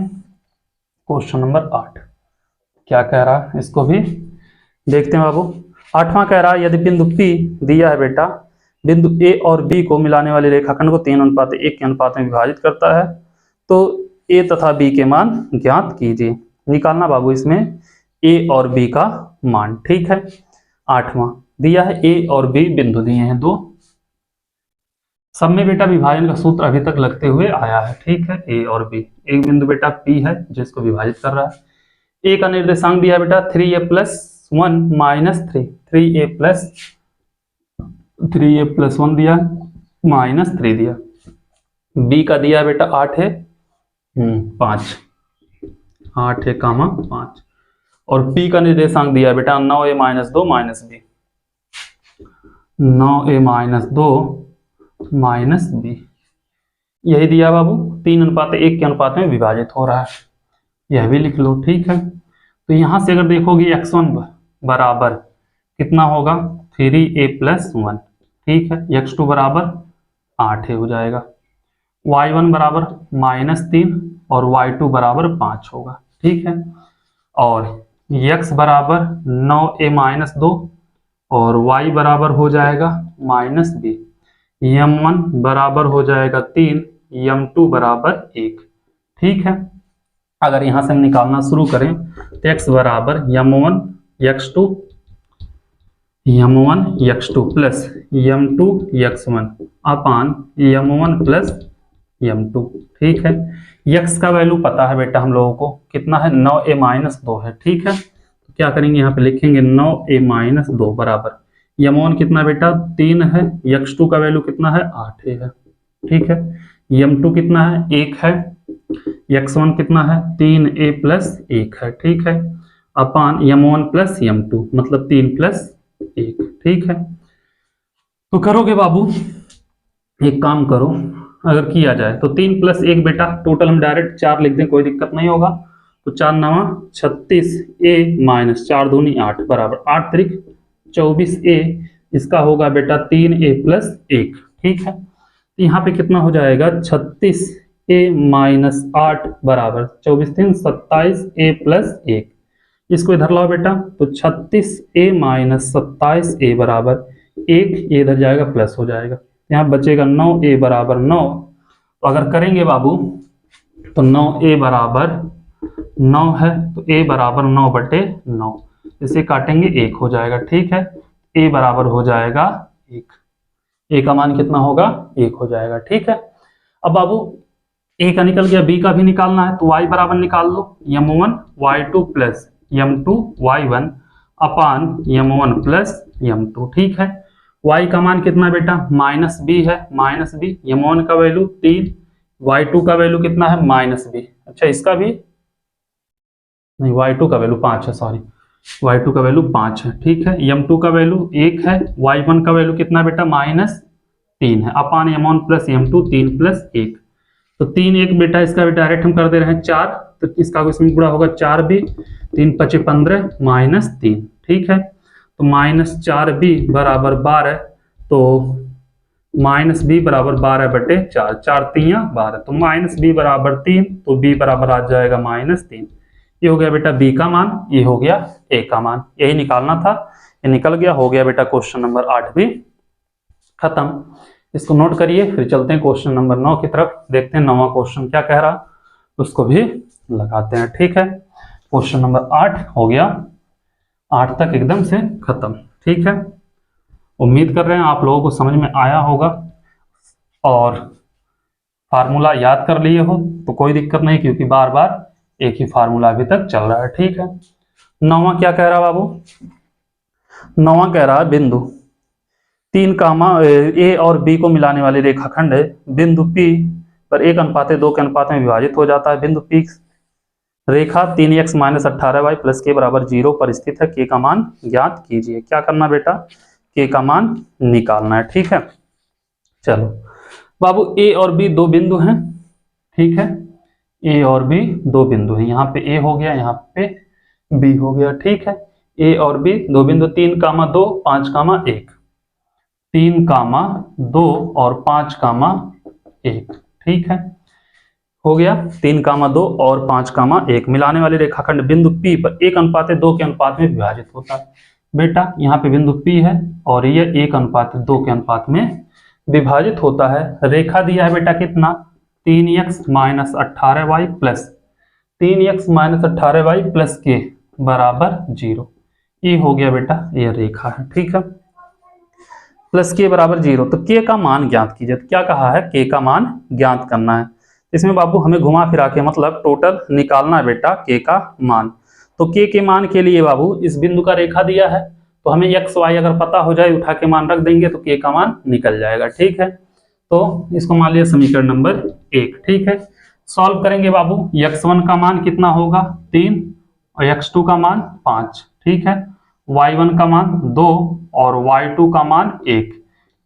क्वेश्चन नंबर 8 क्या कह रहा है, इसको भी देखते हैं बाबू। 8वां कह रहा है यदि बिंदु P दिया है बेटा, बिंदु A और B को मिलाने वाले रेखाखंड को 3:1 के अनुपात में विभाजित करता है, तो A तथा B के मान ज्ञात कीजिए। निकालना बाबू इसमें A और B का मान। ठीक है, 8वां दिया है A और B बिंदु दिए हैं 2, सब में बेटा विभाजन का सूत्र अभी तक लगते हुए आया है। ठीक है, A और B, एक बिंदु बेटा P है जिसको विभाजित कर रहा है। A का निर्देशांक दिया बेटा 3a + 1 - 3, 3a + 1 दिया -3 दिया। B का दिया बेटा 8 है 5, 8 है 5, और P का निर्देशांक दिया बेटा 9a - 2 - b, 9a - 2 -b, यही दिया बाबू। 3:1 के अनुपात में विभाजित हो रहा है, यह भी लिख लो। ठीक है, तो यहां से अगर देखोगे x1 बराबर कितना होगा 3a + 1। ठीक है, x2 बराबर 8 हो जाएगा, y1 बराबर -3 और y2 बराबर 5 होगा। ठीक है, और x बराबर 9a - 2 और y बराबर हो जाएगा -b, m1 बराबर हो जाएगा 3, m2 बराबर 1। ठीक है, अगर यहां से हम निकालना शुरू करें तो x बराबर m1 x2 plus m2 x1 अपान m1 प्लस m2। ठीक है, x का वैल्यू पता है बेटा हम लोगों को कितना है 9a - 2 है। ठीक है, तो क्या करेंगे यहाँ पे लिखेंगे 9a - 2 बराबर m1 कितना बेटा 3 है, x2 का वैल्यू कितना है 8 है। ठीक है, m2 कितना है 1 है, x1 कितना है 3a + 1 है। ठीक है, अपान m1 प्लस m2 मतलब 3 + 1। ठीक है, तो करोगे बाबू, एक काम करो, अगर किया जाए तो 3 + 1 बेटा, टोटल हम डायरेक्ट 4 लिख दें, कोई दिक्कत नहीं होगा। तो 4 9 36a - 4 दूनी 8 बराबर 8 त्रिक 24a, इसका होगा बेटा 3a + 1। ठीक है, तो यहाँ पे कितना हो जाएगा 36a - 8 बराबर 24 3 27a + 1, इसको इधर लाओ बेटा, तो 36a माइनस 27a बराबर 1, ये इधर जाएगा प्लस हो जाएगा, यहाँ बचेगा 9a बराबर 9। तो अगर करेंगे बाबू तो 9a बराबर 9 है, तो a बराबर 9/9, इसे काटेंगे 1 हो जाएगा, ठीक है। a बराबर हो जाएगा 1, a का मान कितना होगा 1 हो जाएगा, ठीक है। अब बाबू a का निकल गया, b का भी निकालना है, तो y बराबर निकाल लो m1 y2 plus m2 y1 अपान m1 प्लस m2, ठीक है। y का मान कितना है बेटा -b है, -b, m1 का वैल्यू 3, y2 का वैल्यू कितना है -b, अच्छा इसका भी नहीं, y2 का वैल्यू 5 है, सॉरी y2 का वैल्यू 5 है, ठीक है। m2 का वैल्यू 1 है, y1 का वैल्यू कितना बेटा -3 है, अपान m1 प्लस m2, 3 प्लस 1, तो 3 1 बेटा, इसका भी डायरेक्ट हम कर दे रहे हैं 4, तो इसका इसमें गुणा होगा 4b, 3 5 15 -3, ठीक है। तो -4b बराबर 12, तो -b बराबर 12/4, 4 3 12, तो -b बराबर 3, तो b बराबर आ जाएगा -3। ये हो गया बेटा b का मान, ये हो गया a का मान, यही निकालना था, ये निकल गया, हो गया बेटा क्वेश्चन नंबर 8 भी खत्म। इसको नोट करिए, फिर चलते हैं क्वेश्चन नंबर 9 की तरफ, देखते हैं 9वां क्वेश्चन क्या कह रहा, उसको भी लगाते हैं, ठीक है। क्वेश्चन नंबर 8 हो गया, 8 तक एकदम से खत्म, ठीक है। उम्मीद कर रहे हैं आप लोगों को समझ में आया होगा और फार्मूला याद कर लिए हो तो कोई दिक्कत नहीं, क्योंकि बार बार एक ही फार्मूला अभी तक चल रहा है, ठीक है। 9वां क्या कह रहा बाबू, 9वां कह रहा है बिंदु 3 कामा ए और बी को मिलाने वाली रेखाखंड है, बिंदु P पर 1:2 के अनुपात में विभाजित हो जाता है। बिंदु P रेखा 3x - 18y + k बराबर 0 पर स्थित है, k का मान ज्ञात कीजिए। क्या करना बेटा, k का मान निकालना है, ठीक है। चलो बाबू a और b दो बिंदु हैं, ठीक है, a और b दो बिंदु हैं, यहाँ पे a हो गया, यहाँ पे b हो गया, ठीक है। a और b दो बिंदु 3, 2, 5, 1, 3, 2 और 5, 1, ठीक है, हो गया 3, 2 और 5, 1 मिलाने वाले रेखाखंड बिंदु P पर 1:2 के अनुपात में विभाजित होता है। बेटा यहाँ पे बिंदु P है और ये 1:2 के अनुपात में विभाजित होता है। रेखा दिया है बेटा कितना 3x - 18y plus 3x - 18y plus k बराबर 0, ये हो गया बेटा ये रेखा है, ठीक है, प्लस k बराबर 0। तो k का मान ज्ञात कीजिए, तो क्या कहा है k का मान ज्ञात करना है। इसमें बाबू हमें घुमा फिरा के मतलब टोटल निकालना है बेटा k का मान। तो k के मान के लिए बाबू इस बिंदु का रेखा दिया है, तो हमें x y अगर पता हो जाए उठा के मान रख देंगे तो k का मान निकल जाएगा, ठीक है। तो इसको मान लिया समीकरण नंबर 1, ठीक है। सॉल्व करेंगे बाबू, x1 का मान कितना होगा 3 और x2 का मान 5, ठीक है, y1 का मान 2 और y2 का मान 1,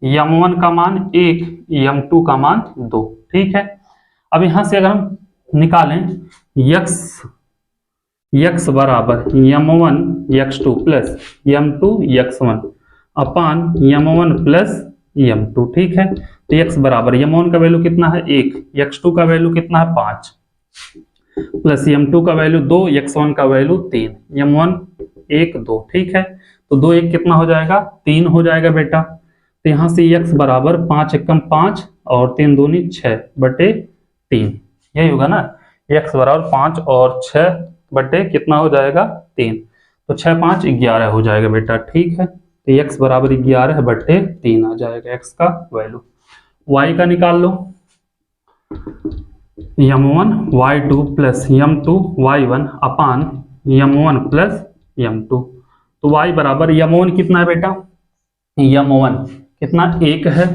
m1 का मान 1, m2 का मान 2, ठीक है। अब यहां से अगर हम निकालें x बराबर m1 x2 plus m2 x1 अपान m1 प्लस m2, ठीक है। तो x बराबर m1 का वैल्यू कितना है 1, x2 का वैल्यू कितना है 5 प्लस m2 का वैल्यू 2, x1 का वैल्यू 3, m1 1 2, ठीक है। तो 2 1 कितना हो जाएगा 3 हो जाएगा बेटा। तो यहाँ से x बराबर 5 एकम 5 और 3 दूनी 6/3, यही होगा ना, x बराबर 5 और 6 बटे कितना हो जाएगा 3, तो 6 5 11 हो जाएगा बेटा, ठीक है। तो x बराबर 11/3 आ जाएगा x का वैल्यू। y का निकाल लो, m1 y2 plus m2 y1 अपान m1 प्लस m2। तो y बराबर m1 कितना है बेटा, m1 कितना 1 है,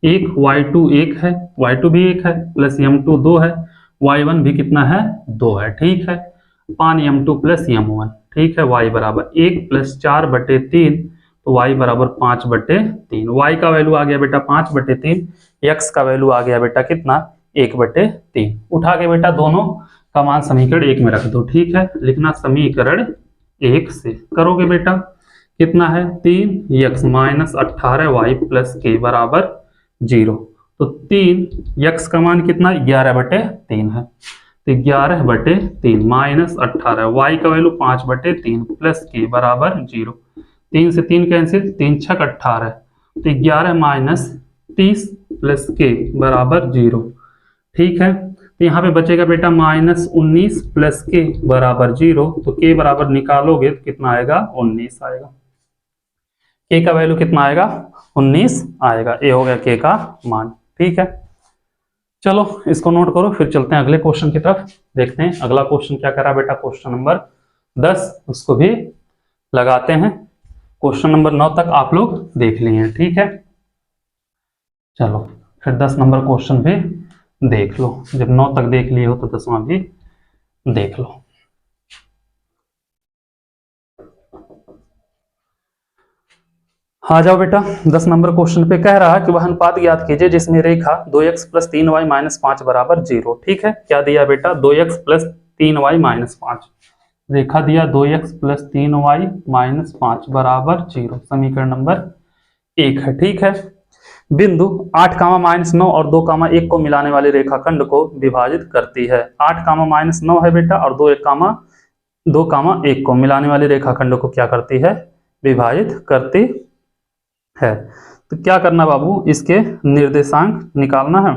1, y2 1 है, y2 भी 1 है, प्लस m2 2 है, y1 भी कितना है 2 है, ठीक है, अपान m2 प्लस m1, ठीक है। y बराबर 1 प्लस 4/3, तो y बराबर 5/3, y का वैल्यू आ गया बेटा 5/3, x का वैल्यू आ गया बेटा कितना 1/3। उठा के बेटा दोनों का मान समीकरण 1 में रख दो, ठीक है। लिखना समीकरण 1 से करोगे बेटा कितना है 3x - 18y प्लस k बराबर 0। तो 3x का मान कितना 11/3 है, तो 11/3 माइनस 18, वाई का वैल्यू 5/3 प्लस के बराबर 0। 3 से 3 कैंसिल, 3 छक 18, तो 11 माइनस 30 प्लस के बराबर 0। ठीक है, तो यहाँ पे बचेगा बेटा -19 प्लस के बराबर 0, तो के बराबर निकालोगे तो कितना आएगा, 19 आएगा। के का वैल्यू कितना आएगा, 19 आएगा। ये हो गया के का मान। ठीक है, चलो इसको नोट करो, फिर चलते हैं अगले क्वेश्चन की तरफ। देखते हैं अगला क्वेश्चन क्या कह रहा है बेटा, क्वेश्चन नंबर 10, उसको भी लगाते हैं। क्वेश्चन नंबर 9 तक आप लोग देख लिए हैं। ठीक है, चलो फिर 10 नंबर क्वेश्चन भी देख लो। जब 9 तक देख लिए हो तो 10वां भी देख लो। आ जाओ बेटा, 10 नंबर क्वेश्चन पे कह रहा है कि वह अनुपात ज्ञात कीजिए जिसमें रेखा 2x + 3y - 5 बराबर 0। ठीक है, क्या दिया बेटा, 2x + 3y - 5। रेखा दिया 2x + 3y - 5 बराबर 0, समीकरण नंबर 1 है। ठीक है, बिंदु 8, -9 और 2, 1 को मिलाने वाले रेखाखंड को विभाजित करती है। 8, -9 है बेटा, और 2, 1 को मिलाने वाले रेखाखंड को क्या करती है, विभाजित करती है। तो क्या करना बाबू, इसके निर्देशांक निकालना है।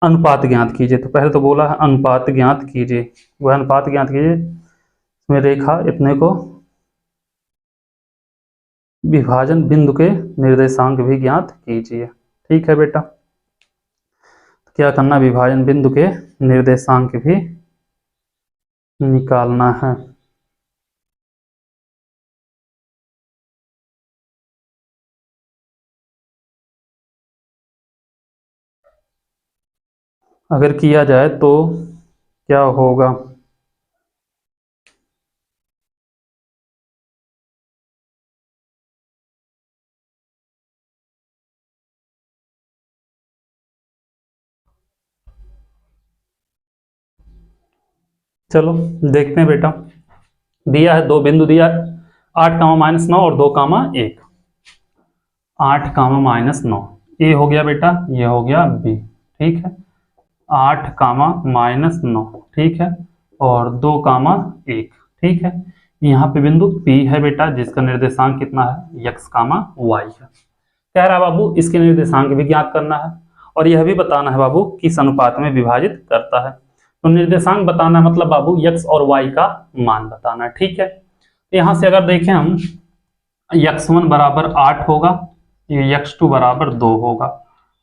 अनुपात ज्ञात कीजिए, तो पहले तो बोला है अनुपात ज्ञात कीजिए, वह अनुपात ज्ञात कीजिए इसमें रेखा इतने को विभाजन बिंदु के निर्देशांक भी ज्ञात कीजिए। ठीक है बेटा, तो क्या करना, विभाजन बिंदु के निर्देशांक भी निकालना है। अगर किया जाए तो क्या होगा, चलो देखते हैं बेटा। दिया है दो बिंदु दिया है, 8, -9 और 2, 1। 8, -9, ए हो गया बेटा, ये हो गया बी। ठीक है, 8, -9, ठीक है, और 2, 1। ठीक है, यहाँ पे बिंदु P है बेटा, जिसका निर्देशांक कितना है, x, y है। कह रहा है बाबू इसके निर्देशांक भी ज्ञात करना है, और यह भी बताना है बाबू किस अनुपात में विभाजित करता है। तो निर्देशांक बताना है, मतलब बाबू x और y का मान बताना है। ठीक है, यहाँ से अगर देखें हम, x1 बराबर 8 होगा, ये x2 बराबर 2 होगा,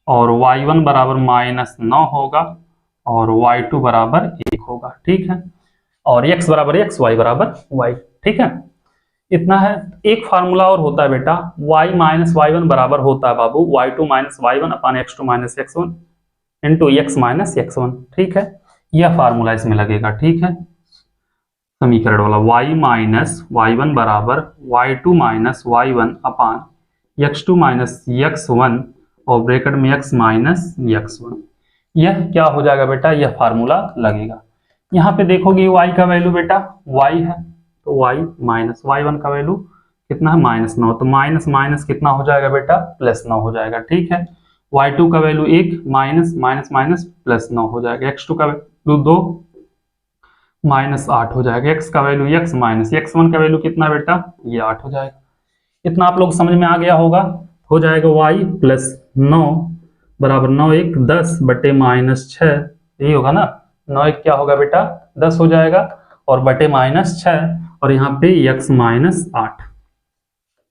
और y1 बराबर -9 होगा, और y2 बराबर 1 होगा। ठीक है, और x बराबर x, y बराबर y। ठीक है, इतना है। एक फार्मूला और होता है बेटा, y - y1 बराबर होता है बाबू y2 - y1 अपान x2 - x1 into x - x1। ठीक है, यह फार्मूला इसमें लगेगा। ठीक है, समीकरण वाला y - y1 बराबर y2 - y1 अपान x2 - x1 और ब्रैकेट में x - x1। यह क्या हो जाएगा बेटा, यह फार्मूला लगेगा। यहाँ पे देखोगे y का वैल्यू बेटा y है, तो y - y1 का वैल्यू कितना है, -9, तो माइनस माइनस कितना हो जाएगा बेटा, +9 हो जाएगा। ठीक है, y2 का वैल्यू 1, माइनस माइनस माइनस +9 हो जाएगा। x2 का वैल्यू 2, -8 हो जाएगा। x का वैल्यू x माइनस x1 का वैल्यू कितना बेटा, ये 8 हो जाएगा। इतना आप लोग समझ में आ गया होगा। हो जाएगा y + 9 बराबर 9, 1, 10 बटे -6, यही होगा ना। 9, 1 क्या होगा बेटा, 10 हो जाएगा, और बटे -6, और यहाँ पे x - 8।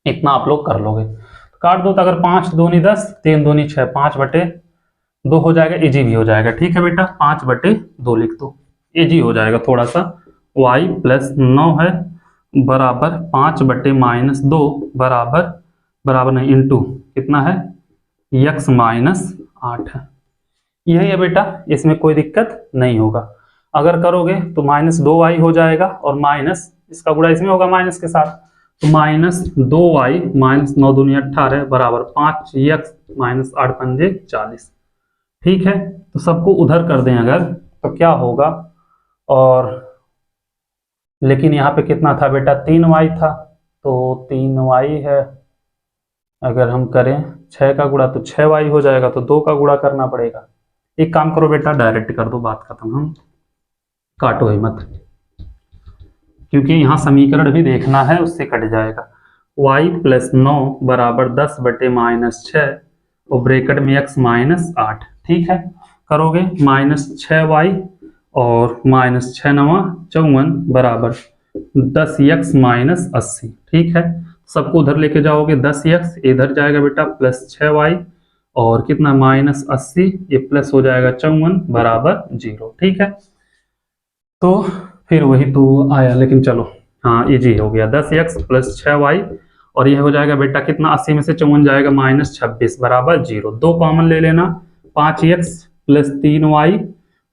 इतना आप लोग कर लोगे, काट दो तो अगर 5 दूनी 10, 3 दूनी 6, 5/2 हो जाएगा, इजी भी हो जाएगा। ठीक है बेटा, 5/2 लिख दो, इजी हो जाएगा थोड़ा सा। y + 9 है बराबर 5/-2 बराबर नहीं, इंटू कितना है, x - 8 है। यही है बेटा, इसमें कोई दिक्कत नहीं होगा। अगर करोगे तो -2y हो जाएगा, और माइनस इसका गुणा इसमें होगा माइनस के साथ, तो -2y - 9 दूनी 18 बराबर 5x - 8 पंजे 40। ठीक है, तो सबको उधर कर दें अगर, तो क्या होगा, और लेकिन यहाँ पे कितना था बेटा, 3y था, तो 3y है। अगर हम करें 6 का गुणा तो 6y हो जाएगा, तो 2 का गुणा करना पड़ेगा। एक काम करो बेटा, डायरेक्ट कर दो, बात खत्म, हम काटो ही मत, क्योंकि यहाँ समीकरण भी देखना है, उससे कट जाएगा। y प्लस 9 बराबर 10 बटे -6 और ब्रैकेट में x -8, ठीक है। करोगे -6y और -6 9 54 बराबर 10x -80, ठीक है। सबको उधर लेके जाओगे, 10x इधर जाएगा बेटा प्लस 6y और कितना -80, ये प्लस हो जाएगा 54 बराबर 0, ठीक है। तो फिर वही तो आया, लेकिन चलो हाँ इजी हो गया, 10x प्लस 6y और यह हो जाएगा बेटा कितना, 80 में से 54 जाएगा -26 बराबर 0। 2 कॉमन ले लेना, 5x प्लस 3y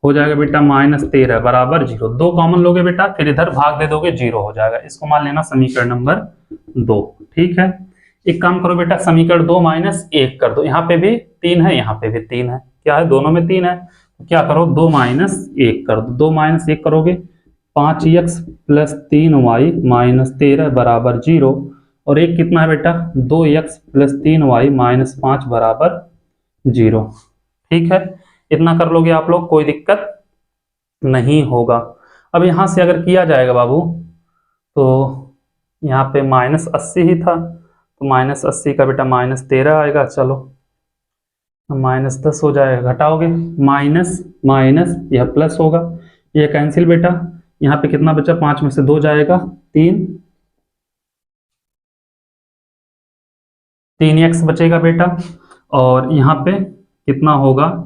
हो जाएगा बेटा -13 बराबर 0। 2 कॉमन लोगे बेटा, फिर इधर भाग दे दोगे, 0 हो जाएगा। इसको मान लेना समीकरण नंबर 2, ठीक है। एक काम करो बेटा, समीकरण 2 -1 कर दो, यहाँ पे भी 3 है, यहाँ पे भी 3 है, क्या है दोनों में 3 है, क्या करो 2 -1 कर दो। 2 -1 करोगे 5x प्लस 3y -13 बराबर 0 और एक कितना है बेटा 2x प्लस 3y -5 बराबर 0, ठीक है। इतना कर लोगे आप लोग, कोई दिक्कत नहीं होगा। अब यहाँ से अगर किया जाएगा बाबू, तो यहाँ पे -80 ही था, तो -80 का बेटा -13 आएगा, चलो -10 हो जाएगा, घटाओगे माइनस माइनस यह प्लस होगा, यह कैंसिल बेटा। यहाँ पे कितना बचा, 5 में से 2 जाएगा 3x बचेगा बेटा, और यहाँ पे कितना होगा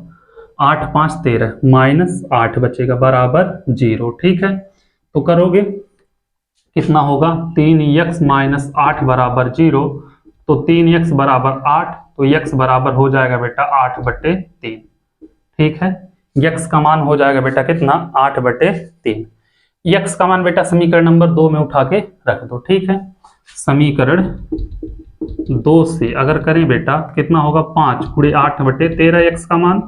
8 5 13 -8 बचेगा बराबर 0, ठीक है। तो करोगे कितना होगा 3x -8 बराबर 0, तो 3x बराबर 8, तो x बराबर हो जाएगा बेटा 8/3, ठीक है। x का मान हो जाएगा बेटा कितना 8/3। x का मान बेटा समीकरण नंबर 2 में उठा के रख दो, ठीक है। समीकरण 2 से अगर करें बेटा कितना होगा 5 × 8/13 x का मान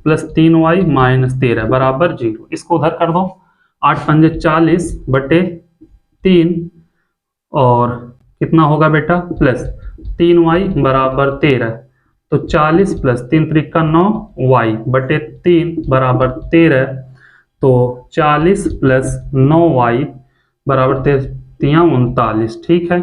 प्लस 3y -13 बराबर 0। इसको उधर कर दो, 8 पंजे 40/3 और कितना होगा बेटा प्लस 3y बराबर 13, तो 40 प्लस 3 त्रिका 9y/3 बराबर 13, तो 40 प्लस 9y बराबर 39, ठीक है।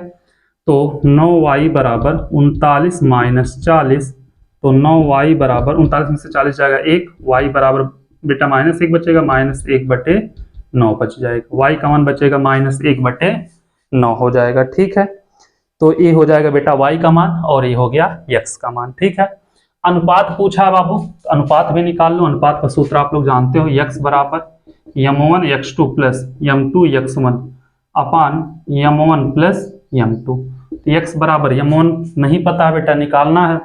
तो 9y बराबर 39 -40, तो 9y बराबर 39 में से 40 जाएगा 1, y बराबर बेटा -1 बचेगा, -1/9 बच जाएगा, y का मान बचेगा -1/9 हो जाएगा, ठीक है। तो ये हो जाएगा बेटा y का मान और ये हो गया x का मान, ठीक है। अनुपात पूछा है बाबू, तो अनुपात भी निकाल लो। अनुपात का सूत्र आप लोग जानते हो, x बराबर m1 x2 plus m2 x1 अपान m1 प्लस m2। तो x बराबर m1 नहीं पता है बेटा, निकालना है,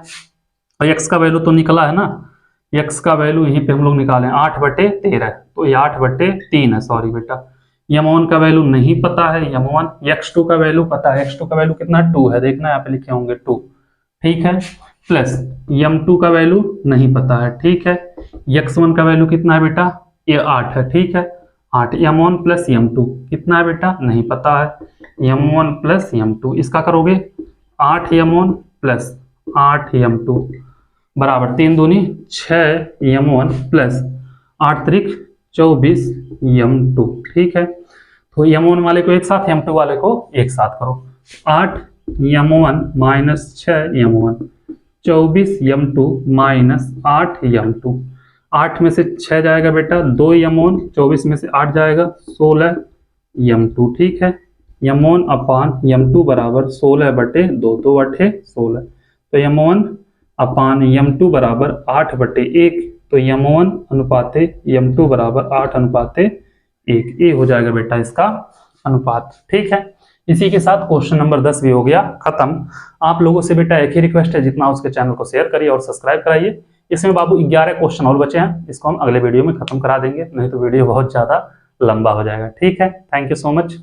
और x का वैल्यू तो निकला है ना, x का वैल्यू यहीं पे हम लोग निकालें 8/13, तो ये 8/3 है, सॉरी बेटा। m1 का वैल्यू नहीं पता है, m1 x2 का वैल्यू पता है, x2 का वैल्यू कितना 2 है, देखना यहाँ पे लिखे होंगे 2, ठीक है। प्लस m2 का वैल्यू नहीं पता है, ठीक है। x1 का वैल्यू कितना है बेटा, ये 8 है, ठीक है। 8 m1 प्लस m2 कितना है बेटा, नहीं पता है, m1 प्लस m2, इसका करोगे 8 m1 प्लस 8 m2 बराबर 3 दूनी 6 m1 प्लस 8 त्रिक 24 m2, ठीक है। तो m1 वाले को एक साथ, m2 वाले को एक साथ करो, 8 m1 minus 6 m1, 24 m2 minus 8 m2। 8 में से 6 जाएगा बेटा 2 m1, 24 में से 8 जाएगा 16 m2, ठीक है। m1 अपान m2 बराबर 16/2, 2/16, तो m1 अपान m2 बराबर 8/1, तो m1 अनुपाते m2 बराबर 8/1, ये हो जाएगा बेटा इसका अनुपात, ठीक है। इसी के साथ क्वेश्चन नंबर 10 भी हो गया खत्म। आप लोगों से बेटा एक ही रिक्वेस्ट है, जितना उसके चैनल को शेयर करिए और सब्सक्राइब कराइए। इसमें बाबू 11 क्वेश्चन और बचे हैं, इसको हम अगले वीडियो में खत्म करा देंगे, नहीं तो वीडियो बहुत ज्यादा लंबा हो जाएगा, ठीक है। Thank you so much.